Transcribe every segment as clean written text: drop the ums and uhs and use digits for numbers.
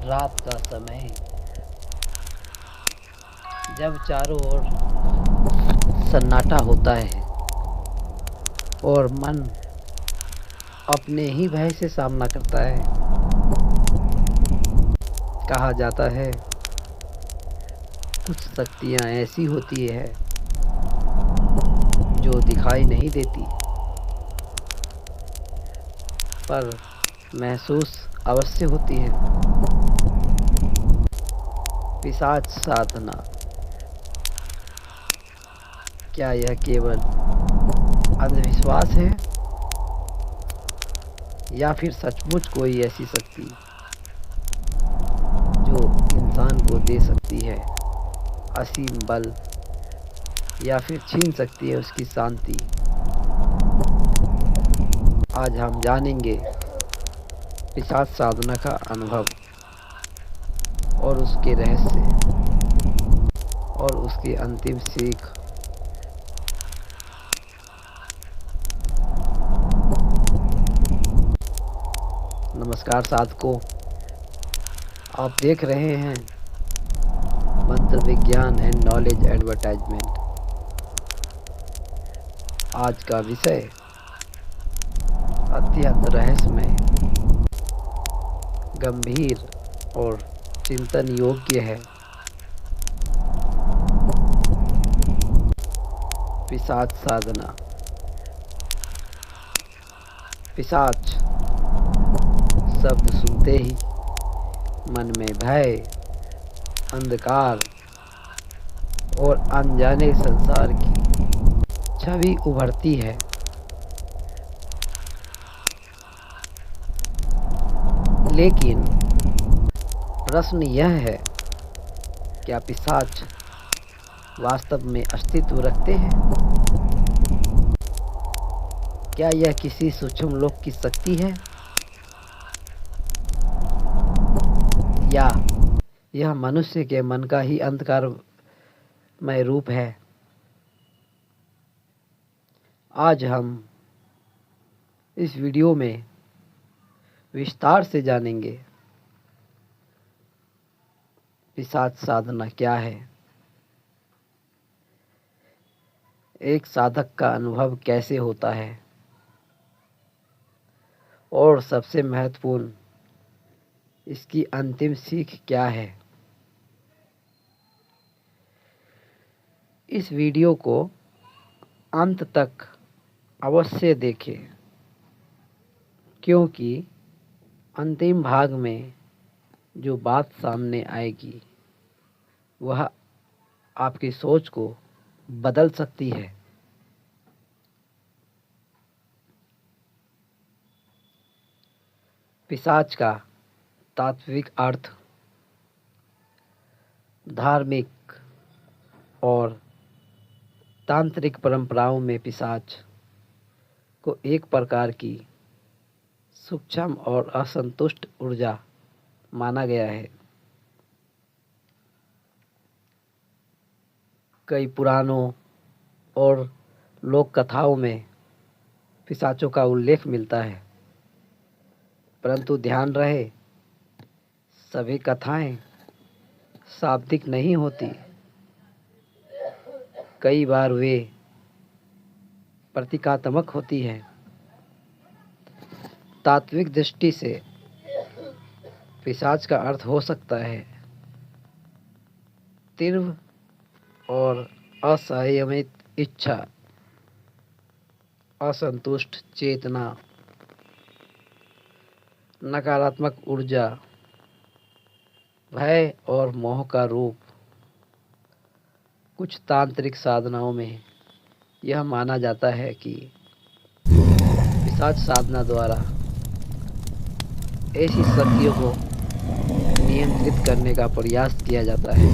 रात का समय जब चारों ओर सन्नाटा होता है और मन अपने ही भय से सामना करता है। कहा जाता है कुछ शक्तियाँ ऐसी होती है जो दिखाई नहीं देती पर महसूस अवश्य होती है। पिशाच साधना, क्या यह केवल अंधविश्वास है या फिर सचमुच कोई ऐसी शक्ति जो इंसान को दे सकती है असीम बल या फिर छीन सकती है उसकी शांति? आज हम जानेंगे पिशाच साधना का अनुभव और उसके रहस्य और उसकी अंतिम सीख। नमस्कार साधकों, आप देख रहे हैं मंत्र विज्ञान एंड नॉलेज एडवर्टाइजमेंट। आज का विषय अत्यंत रहस्यमय, गंभीर और चिंतन योग्य है। पिशाच साधना। पिशाच शब्द सुनते ही मन में भय, अंधकार और अनजाने संसार की छवि उभरती है। लेकिन प्रश्न यह है, क्या पिशाच वास्तव में अस्तित्व रखते हैं? क्या यह किसी सूक्ष्म लोक की शक्ति है या यह मनुष्य के मन का ही अंधकारमय रूप है? आज हम इस वीडियो में विस्तार से जानेंगे पिशाच साधना क्या है, एक साधक का अनुभव कैसे होता है और सबसे महत्वपूर्ण इसकी अंतिम सीख क्या है। इस वीडियो को अंत तक अवश्य देखें, क्योंकि अंतिम भाग में जो बात सामने आएगी वह आपकी सोच को बदल सकती है। पिशाच का तात्विक अर्थ धार्मिक और तांत्रिक परंपराओं में पिशाच को एक प्रकार की सूक्ष्म और असंतुष्ट ऊर्जा माना गया है। कई पुराणों और लोक कथाओं में पिशाचों का उल्लेख मिलता है, परंतु ध्यान रहे सभी कथाएं शाब्दिक नहीं होती। कई बार वे प्रतीकात्मक होती हैं। तात्विक दृष्टि से पिशाच का अर्थ हो सकता है तीव्र और असंयमित इच्छा, असंतुष्ट चेतना, नकारात्मक ऊर्जा, भय और मोह का रूप। कुछ तांत्रिक साधनाओं में यह माना जाता है कि पिशाच साधना द्वारा ऐसी शक्तियों को नियंत्रित करने का प्रयास किया जाता है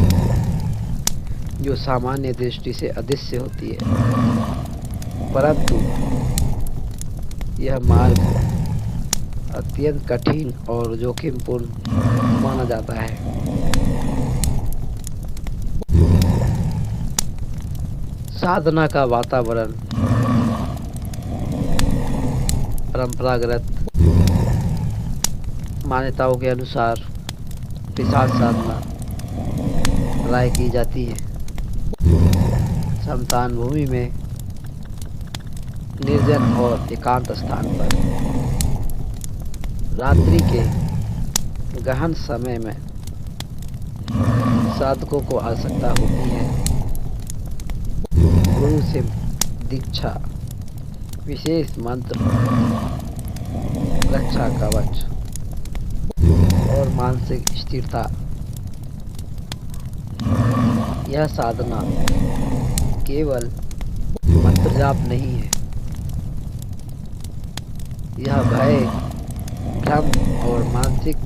जो सामान्य दृष्टि से अदृश्य होती है, परंतु यह मार्ग अत्यंत कठिन और जोखिमपूर्ण माना जाता है। साधना का वातावरण परंपरागत मान्यताओं के अनुसार पिशाच साधना राय की जाती है। शमशान भूमि में निर्जन और एकांत स्थान पर रात्रि के गहन समय में साधकों को आवश्यकता होती है गुरु से दीक्षा, विशेष मंत्र, रक्षा कवच और मानसिक स्थिरता। यह साधना केवल मंत्र जाप नहीं है, यह भय, भ्रम और मानसिक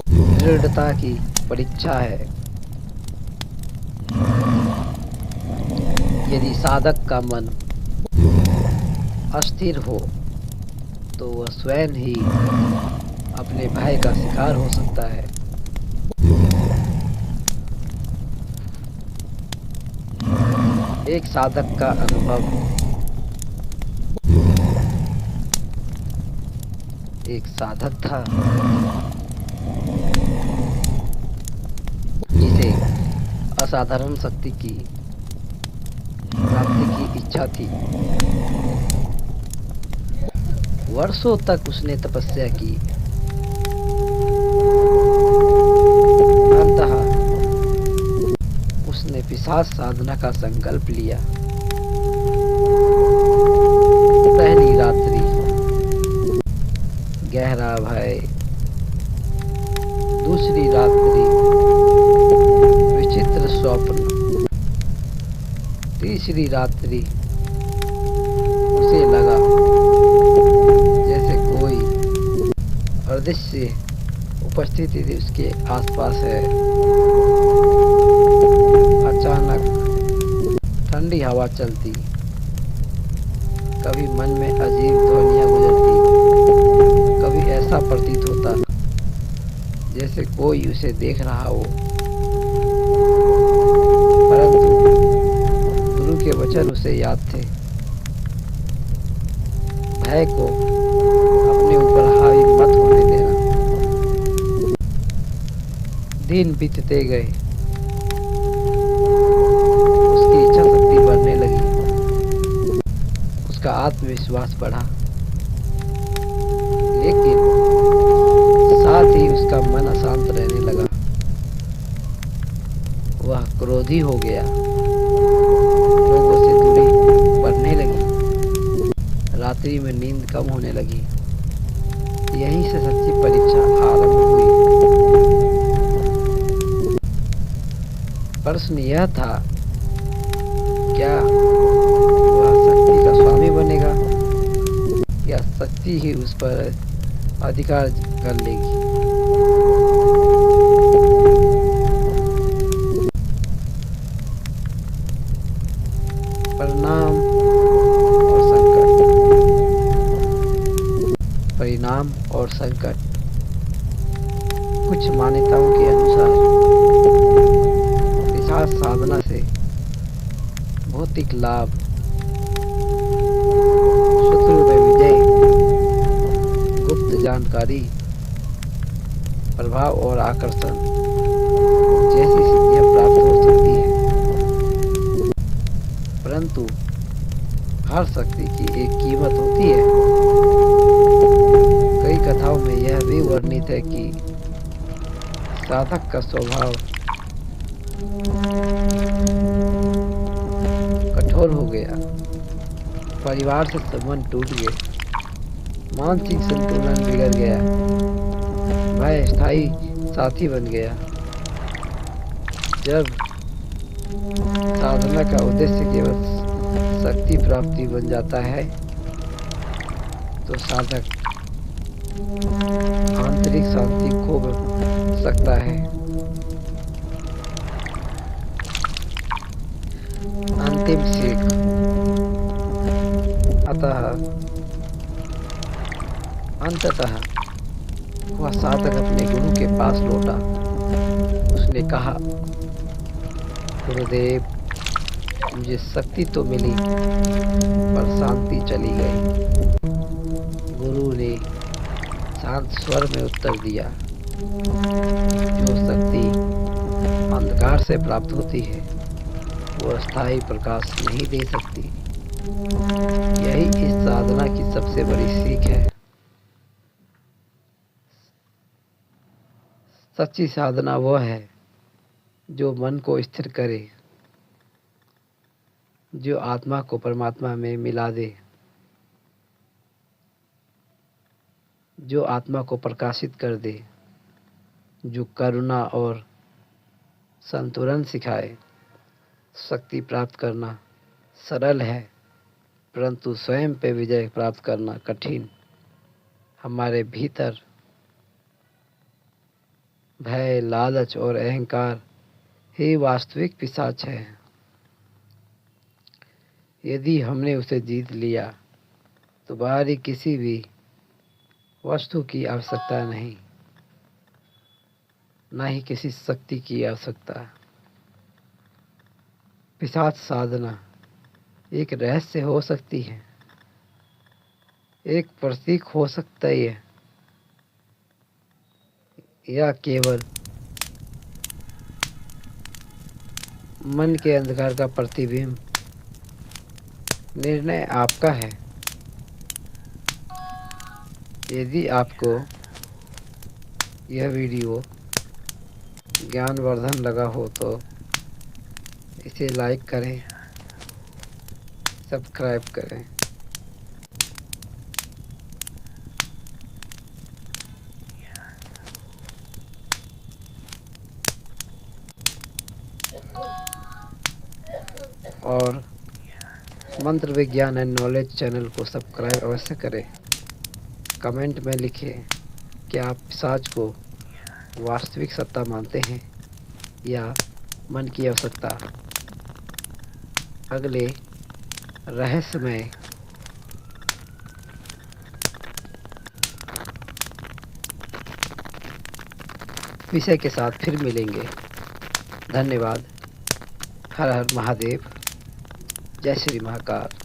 दृढ़ता की परीक्षा है। यदि साधक का मन अस्थिर हो तो वह स्वयं ही अपने भय का शिकार हो सकता है। एक साधक का अनुभव एक साधक था जिसे असाधारण शक्ति की प्राप्ति की इच्छा थी। वर्षों तक उसने तपस्या की। अंततः उसने पिशाच साधना का संकल्प लिया। पहली रात्रि गहरा भय, दूसरी रात्रि विचित्र स्वप्न, तीसरी रात्रि उसे लगा जैसे कोई अदृश्य उपस्थिति उसके आसपास है। अचानक ठंडी हवा चलती, कभी मन में अजीब ध्वनियां गुजरती, कभी ऐसा प्रतीत होता जैसे कोई उसे देख रहा हो। परंतु गुरु के वचन उसे याद थे। भय को अपने ऊपर हावी मत होने देना। दिन बीतते गए, उसकी इच्छा शक्ति बढ़ने लगी, उसका आत्मविश्वास बढ़ा, लेकिन साथ ही उसका मन अशांत रहने लगा। वह क्रोधी हो गया, लोगों से दूरी बढ़ने लगी, रात्रि में नींद कम होने लगी। यहीं से सच्ची परीक्षा आरंभ हुई। प्रश्न यह था, क्या वह शक्ति का स्वामी बनेगा या शक्ति ही उस पर अधिकार कर लेगी? परिणाम और संकट। कुछ मान्यताओं के अनुसार पिशाच साधना से भौतिक लाभ, शत्रु में विजय, गुप्त जानकारी, प्रभाव और आकर्षण जैसी सिद्धियां प्राप्त हो सकती है। परंतु हर शक्ति की एक कीमत होती है। कई कथाओं में यह भी वर्णित है कि साधक का स्वभाव कठोर हो गया, परिवार से संबंध टूट गए, मानसिक संतुलन बिगड़ गया, वह स्थायी साथी बन गया। जब साधना का उद्देश्य केवल शक्ति प्राप्ति बन जाता है तो साधक आंतरिक शांति खो सकता है। अंतिम सीख। अंततः वह साधक अपने गुरु के पास लौटा। उसने कहा, गुरुदेव, मुझे शक्ति तो मिली पर शांति चली गई। गुरु ने शांत स्वर में उत्तर दिया, जो शक्ति अंधकार से प्राप्त होती है वो स्थायी प्रकाश नहीं दे सकती। यही इस साधना की सबसे बड़ी सीख है। सच्ची साधना वह है जो मन को स्थिर करे, जो आत्मा को परमात्मा में मिला दे, जो आत्मा को प्रकाशित कर दे, जो करुणा और संतुलन सिखाए। शक्ति प्राप्त करना सरल है, परंतु स्वयं पे विजय प्राप्त करना कठिन। हमारे भीतर भय, लालच और अहंकार ही वास्तविक पिशाच है। यदि हमने उसे जीत लिया तो बाहरी किसी भी वस्तु की आवश्यकता नहीं, ना ही किसी शक्ति की आवश्यकता। पिशाच साधना एक रहस्य हो सकती है, एक प्रतीक हो सकता है, या केवल मन के अंधकार का प्रतिबिंब। निर्णय आपका है। यदि आपको यह वीडियो ज्ञानवर्धन लगा हो तो इसे लाइक करें, सब्सक्राइब करें। और मंत्र विज्ञान एंड नॉलेज चैनल को सब्सक्राइब अवश्य करें। कमेंट में लिखें कि आप पिशाच को वास्तविक सत्ता मानते हैं या मन की आवश्यकता। अगले रहस्यमय विषय के साथ फिर मिलेंगे। धन्यवाद। हर हर महादेव। जय श्री महाकाल।